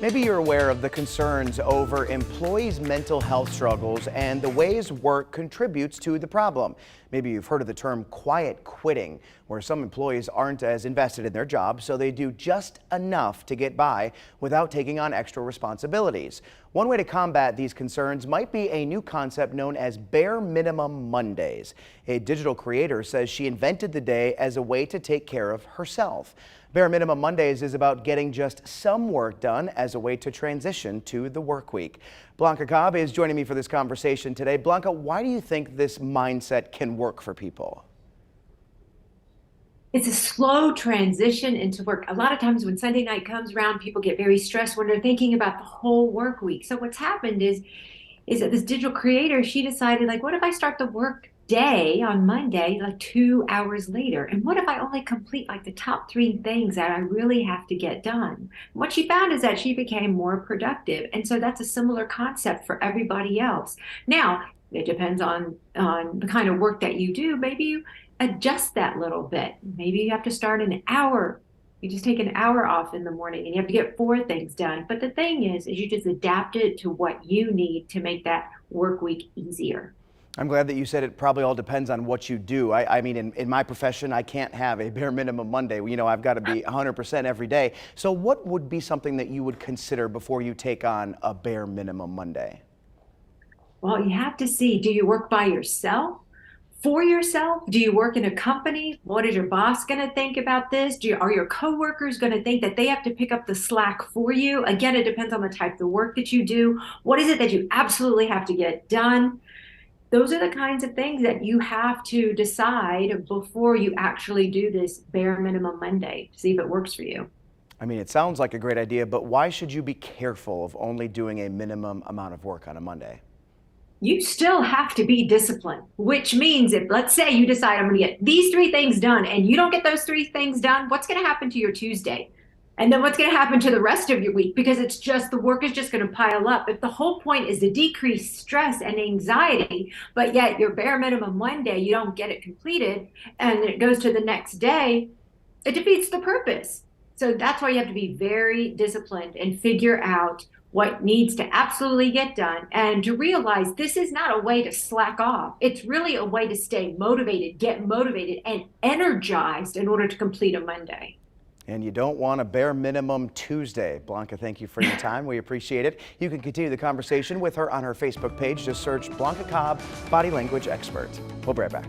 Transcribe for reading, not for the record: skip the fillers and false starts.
Maybe you're aware of the concerns over employees' mental health struggles and the ways work contributes to the problem. Maybe you've heard of the term quiet quitting, where some employees aren't as invested in their job, so they do just enough to get by without taking on extra responsibilities. One way to combat these concerns might be a new concept known as Bare Minimum Mondays. A digital creator says she invented the day as a way to take care of herself. Bare Minimum Mondays is about getting just some work done as a way to transition to the work week. Blanca Cobb is joining me for this conversation today. Blanca, why do you think this mindset can work for people? It's a slow transition into work. A lot of times when Sunday night comes around, people get very stressed when they're thinking about the whole work week. So what's happened is that this digital creator, she decided, like, what if I start the work day on Monday, like 2 hours later? And what if I only complete like the top 3 things that I really have to get done? What she found is that she became more productive. And so that's a similar concept for everybody else. Now, it depends on the kind of work that you do. Maybe you adjust that little bit. Maybe you have to start an hour. You just take an hour off in the morning and you have to get 4 things done. But the thing is you just adapt it to what you need to make that work week easier. I'm glad that you said it probably all depends on what you do. I mean, in my profession, I can't have a bare minimum Monday. You know, I've got to be 100% every day. So what would be something that you would consider before you take on a bare minimum Monday? Well, you have to see, do you work by yourself? For yourself? Do you work in a company? What is your boss going to think about this? Are your coworkers going to think that they have to pick up the slack for you? Again, it depends on the type of work that you do. What is it that you absolutely have to get done? Those are the kinds of things that you have to decide before you actually do this bare minimum Monday to see if it works for you. I mean, it sounds like a great idea, but why should you be careful of only doing a minimum amount of work on a Monday? You still have to be disciplined, which means if, let's say, you decide I'm going to get these 3 things done and you don't get those 3 things done, what's going to happen to your Tuesday? And then what's going to happen to the rest of your week? Because it's just, the work is just going to pile up. If the whole point is to decrease stress and anxiety, but yet your bare minimum one day, you don't get it completed and it goes to the next day, it defeats the purpose. So that's why you have to be very disciplined and figure out what needs to absolutely get done, and to realize this is not a way to slack off. It's really a way to stay motivated, get motivated, and energized in order to complete a Monday. And you don't want a bare minimum Tuesday. Blanca, thank you for your time. We appreciate it. You can continue the conversation with her on her Facebook page. Just search Blanca Cobb, Body Language Expert. We'll be right back.